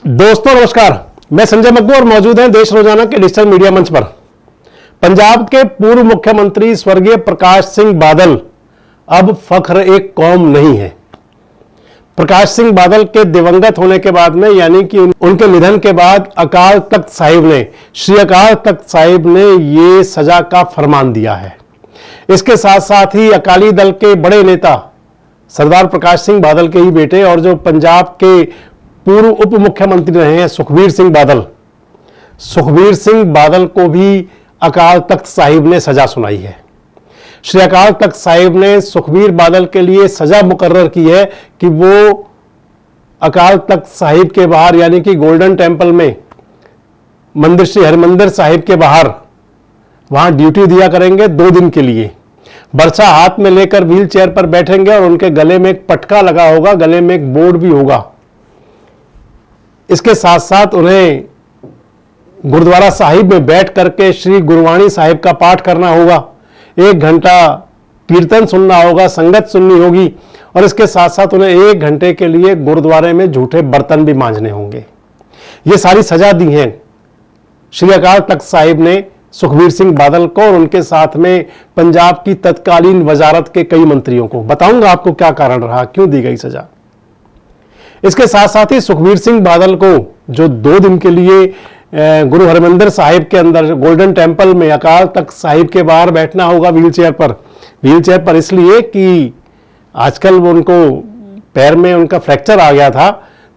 दोस्तों नमस्कार, मैं संजय मग्गू और मौजूद हैं देश रोजाना के डिजिटल मीडिया मंच पर। पंजाब के पूर्व मुख्यमंत्री स्वर्गीय प्रकाश सिंह बादल अब फख्र एक कौम नहीं है। प्रकाश सिंह बादल के दिवंगत होने के बाद में यानी कि उनके निधन के बाद अकाल तख्त साहिब ने श्री अकाल तख्त साहिब ने ये सजा का फरमान दिया है। इसके साथ साथ ही अकाली दल के बड़े नेता सरदार प्रकाश सिंह बादल के ही बेटे और जो पंजाब के पूर्व उप मुख्यमंत्री रहे हैं सुखबीर सिंह बादल को भी अकाल तख्त साहिब ने सजा सुनाई है। श्री अकाल तख्त साहिब ने सुखबीर बादल के लिए सजा मुकर्रर की है कि वो अकाल तख्त साहिब के बाहर यानी कि गोल्डन टेंपल में मंदिर श्री हरिमंदिर साहिब के बाहर वहां ड्यूटी दिया करेंगे 2 दिन के लिए। बरछा हाथ में लेकर व्हील चेयर पर बैठेंगे और उनके गले में एक पटका लगा होगा, गले में एक बोर्ड भी होगा। इसके साथ साथ उन्हें गुरुद्वारा साहिब में बैठ करके श्री गुरबाणी साहिब का पाठ करना होगा, 1 घंटा कीर्तन सुनना होगा, संगत सुननी होगी और इसके साथ साथ उन्हें 1 घंटे के लिए गुरुद्वारे में झूठे बर्तन भी मांजने होंगे। ये सारी सजा दी है श्री अकाल तख्त साहिब ने सुखबीर सिंह बादल को और उनके साथ में पंजाब की तत्कालीन वजारत के कई मंत्रियों को। बताऊंगा आपको क्या कारण रहा, क्यों दी गई सजा। इसके साथ साथ ही सुखबीर सिंह बादल को जो 2 दिन के लिए गुरु हरमंदिर साहिब के अंदर गोल्डन टेंपल में अकाल तख्त साहिब के बाहर बैठना होगा व्हील चेयर पर इसलिए कि आजकल वो उनको पैर में उनका फ्रैक्चर आ गया था,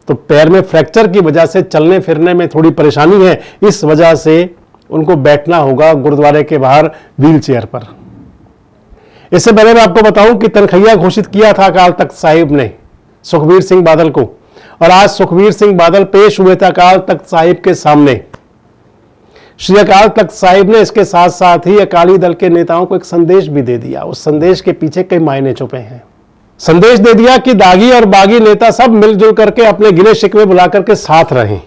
तो पैर में फ्रैक्चर की वजह से चलने फिरने में थोड़ी परेशानी है, इस वजह से उनको बैठना होगा गुरुद्वारे के बाहर व्हील चेयर पर। इससे पहले मैं आपको बताऊं कि तनखैया घोषित किया था अकाल तख्त साहिब ने सुखबीर सिंह बादल को और आज सुखबीर सिंह बादल पेश हुए थे अकाल तख्त साहिब के सामने। श्री अकाल तख्त साहिब ने इसके साथ साथ ही अकाली दल के नेताओं को एक संदेश भी दे दिया। उस संदेश के पीछे कई मायने छुपे हैं। संदेश दे दिया कि दागी और बागी नेता सब मिलजुल करके अपने गिले शिकवे बुला करके साथ रहें।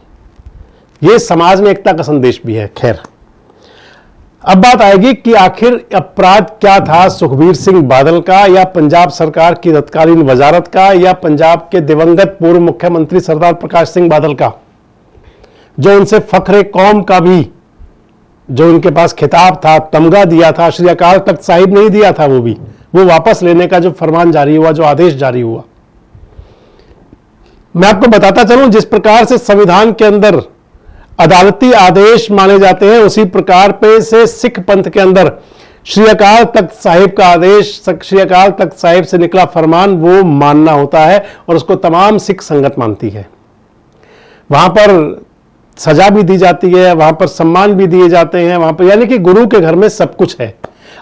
यह समाज में एकता का संदेश भी है। खैर, अब बात आएगी कि आखिर अपराध क्या था सुखबीर सिंह बादल का या पंजाब सरकार की तत्कालीन वजारत का या पंजाब के दिवंगत पूर्व मुख्यमंत्री सरदार प्रकाश सिंह बादल का, जो उनसे फख्रे कौम का भी जो उनके पास खिताब था, तमगा दिया था, श्री अकाल तख्त साहिब नहीं दिया था, वो वापस लेने का जो फरमान जारी हुआ, जो आदेश जारी हुआ। मैं आपको बताता चलूं, जिस प्रकार से संविधान के अंदर अदालती आदेश माने जाते हैं उसी प्रकार पे से सिख पंथ के अंदर श्री अकाल तख्त साहिब का आदेश, श्री अकाल तख्त साहिब से निकला फरमान वो मानना होता है और उसको तमाम सिख संगत मानती है। वहां पर सजा भी दी जाती है, वहां पर सम्मान भी दिए जाते हैं, वहां पर यानी कि गुरु के घर में सब कुछ है।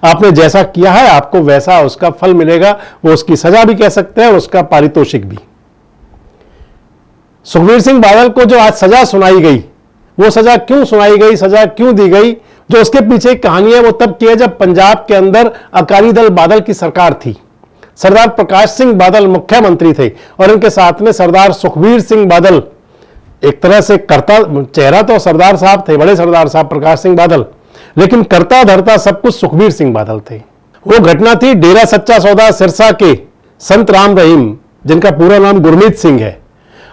आपने जैसा किया है आपको वैसा उसका फल मिलेगा, वो उसकी सजा भी कह सकते हैं और उसका पारितोषिक भी। सुखबीर सिंह बादल को जो आज सजा सुनाई गई, वो सजा क्यों सुनाई गई, सजा क्यों दी गई, जो उसके पीछे कहानी है वो तब की है जब पंजाब के अंदर अकाली दल बादल की सरकार थी। सरदार प्रकाश सिंह बादल मुख्यमंत्री थे और इनके साथ में सरदार सुखबीर सिंह बादल, एक तरह से करता चेहरा तो सरदार साहब थे, बड़े सरदार साहब प्रकाश सिंह बादल, लेकिन करता धरता सब कुछ सुखबीर सिंह बादल थे। वो घटना थी डेरा सच्चा सौदा सिरसा के संत राम रहीम, जिनका पूरा नाम गुरमीत सिंह है,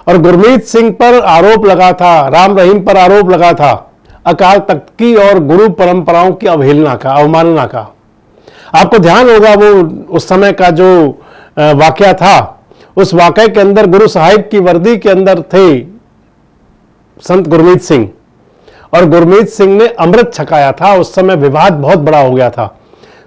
और गुरमीत सिंह पर आरोप लगा था, राम रहीम पर आरोप लगा था अकाल तख्त की और गुरु परंपराओं की अवहेलना का, अवमानना का। आपको ध्यान होगा वो उस समय का जो वाकया था, उस वाकये के अंदर गुरु साहिब की वर्दी के अंदर थे संत गुरमीत सिंह और गुरमीत सिंह ने अमृत छकाया था। उस समय विवाद बहुत बड़ा हो गया था।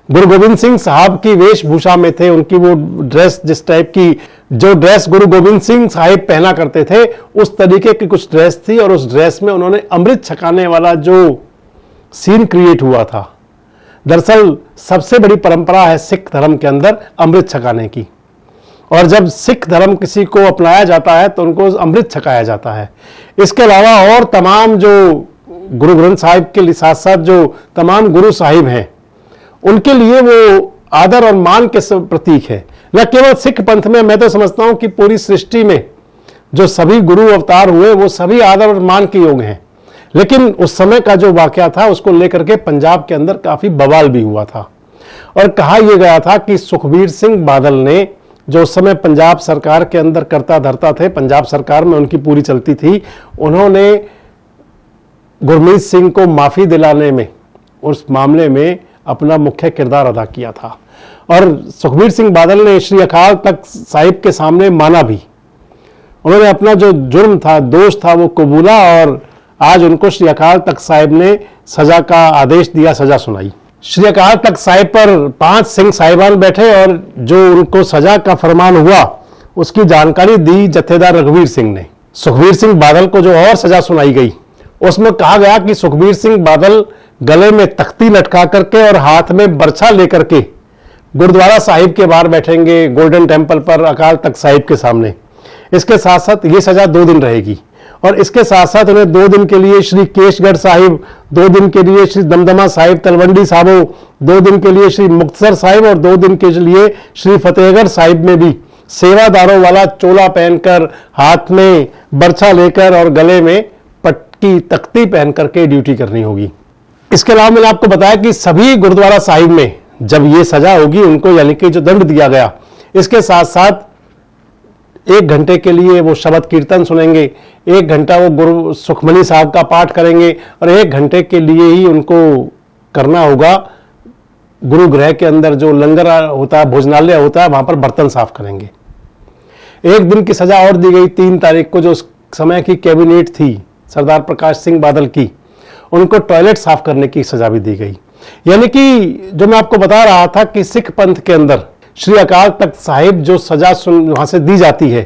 गुरु गोविंद सिंह साहब की वेशभूषा में थे, उनकी वो ड्रेस, जिस टाइप की जो ड्रेस गुरु गोविंद सिंह साहिब पहना करते थे उस तरीके की कुछ ड्रेस थी और उस ड्रेस में उन्होंने अमृत छकाने वाला जो सीन क्रिएट हुआ था। दरअसल सबसे बड़ी परंपरा है सिख धर्म के अंदर अमृत छकाने की, और जब सिख धर्म किसी को अपनाया जाता है तो उनको अमृत छकाया जाता है। इसके अलावा और तमाम जो गुरु ग्रंथ साहिब के साथ साथ जो तमाम गुरु साहिब हैं उनके लिए वो आदर और मान के प्रतीक है। न केवल सिख पंथ में, मैं तो समझता हूं कि पूरी सृष्टि में जो सभी गुरु अवतार हुए वो सभी आदर और मान के योग हैं। लेकिन उस समय का जो वाकया था उसको लेकर के पंजाब के अंदर काफी बवाल भी हुआ था और कहा यह गया था कि सुखबीर सिंह बादल ने जो उस समय पंजाब सरकार के अंदर करता धरता थे, पंजाब सरकार में उनकी पूरी चलती थी, उन्होंने गुरमीत सिंह को माफ़ी दिलाने में, उस मामले में अपना मुख्य किरदार अदा किया था। और सुखबीर सिंह बादल ने श्री अकाल तख्त साहिब के सामने माना भी, उन्होंने अपना जो जुर्म था, दोष था, वो कबूला और आज उनको श्री अकाल तख्त साहिब ने सजा का आदेश दिया, सजा सुनाई। श्री अकाल तख्त साहिब पर 5 सिंह साहिबान बैठे और जो उनको सजा का फरमान हुआ उसकी जानकारी दी जत्थेदार रघुवीर सिंह ने। सुखबीर सिंह बादल को जो और सजा सुनाई गई उसमें कहा गया कि सुखबीर सिंह बादल गले में तख्ती लटका करके और हाथ में बरछा लेकर के गुरुद्वारा साहिब के बाहर बैठेंगे, गोल्डन टेम्पल पर अकाल तख्त साहिब के सामने। इसके साथ साथ ये सजा 2 दिन रहेगी और इसके साथ साथ उन्हें 2 दिन के लिए श्री केशगढ़ साहिब, 2 दिन के लिए श्री दमदमा साहिब तलवंडी साबो, 2 दिन के लिए श्री मुक्तसर साहिब और 2 दिन के लिए श्री फतेहगढ़ साहिब में भी सेवादारों वाला चोला पहनकर, हाथ में बरछा लेकर और गले में पट्टी तख्ती पहन करके ड्यूटी करनी होगी। इसके अलावा मैंने आपको बताया कि सभी गुरुद्वारा साहिब में जब ये सजा होगी उनको, यानी कि जो दंड दिया गया, इसके साथ साथ 1 घंटे के लिए वो शबद कीर्तन सुनेंगे, 1 घंटा वो गुरु सुखमनी साहब का पाठ करेंगे और 1 घंटे के लिए ही उनको करना होगा गुरुगृह के अंदर जो लंगर होता है, भोजनालय होता है, वहां पर बर्तन साफ करेंगे। 1 दिन की सजा और दी गई 3 तारीख को, जो उस समय की कैबिनेट थी सरदार प्रकाश सिंह बादल की, उनको टॉयलेट साफ करने की सजा भी दी गई। यानी कि जो मैं आपको बता रहा था कि सिख पंथ के अंदर श्री अकाल तख्त साहिब जो सजा वहां से दी जाती है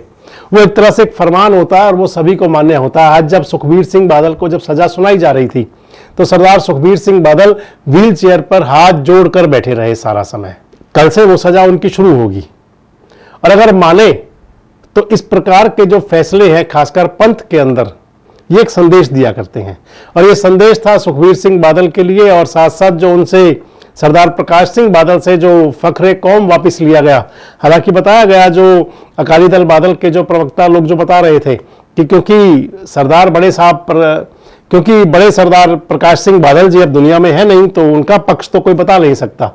वो एक तरह से एक फरमान होता है और वो सभी को मान्य होता है। आज जब सुखबीर सिंह बादल को जब सजा सुनाई जा रही थी तो सरदार सुखबीर सिंह बादल व्हील चेयर पर हाथ जोड़कर बैठे रहे सारा समय। कल से वो सजा उनकी शुरू होगी और अगर माने तो इस प्रकार के जो फैसले हैं खासकर पंथ के अंदर, ये एक संदेश दिया करते हैं और ये संदेश था सुखबीर सिंह बादल के लिए। और साथ साथ जो उनसे सरदार प्रकाश सिंह बादल से जो फख्रे कौम वापस लिया गया, हालांकि बताया गया जो अकाली दल बादल के जो प्रवक्ता लोग जो बता रहे थे कि क्योंकि बड़े सरदार प्रकाश सिंह बादल जी अब दुनिया में है नहीं, तो उनका पक्ष तो कोई बता नहीं सकता,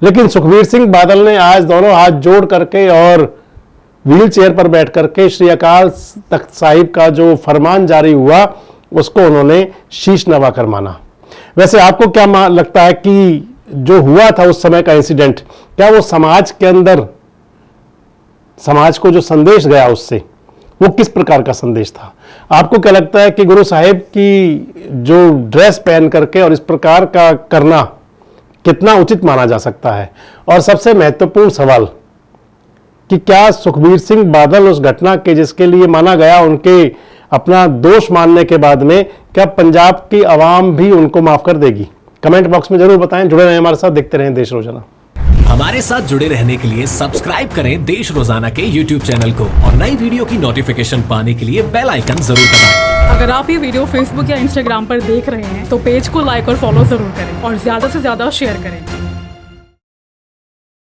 लेकिन सुखबीर सिंह बादल ने आज दोनों हाथ जोड़ करके और व्हील चेयर पर बैठ करके श्री अकाल तख्त साहिब का जो फरमान जारी हुआ उसको उन्होंने शीश नवाकर माना। वैसे आपको क्या लगता है कि जो हुआ था उस समय का इंसिडेंट, क्या वो समाज के अंदर, समाज को जो संदेश गया उससे, वो किस प्रकार का संदेश था? आपको क्या लगता है कि गुरु साहिब की जो ड्रेस पहन करके और इस प्रकार का करना कितना उचित माना जा सकता है? और सबसे महत्वपूर्ण सवाल कि क्या सुखबीर सिंह बादल उस घटना के जिसके लिए माना गया, उनके अपना दोष मानने के बाद में क्या पंजाब की आवाम भी उनको माफ कर देगी? कमेंट बॉक्स में जरूर बताएं। जुड़े रहें हमारे साथ, देखते रहें देश रोजाना। हमारे साथ जुड़े रहने के लिए सब्सक्राइब करें देश रोजाना के YouTube चैनल को और नई वीडियो की नोटिफिकेशन पाने के लिए बेल आइकन जरूर दबाएं। अगर आप ये वीडियो Facebook या Instagram पर देख रहे हैं तो पेज को लाइक और फॉलो जरूर करें और ज्यादा से ज्यादा शेयर करें।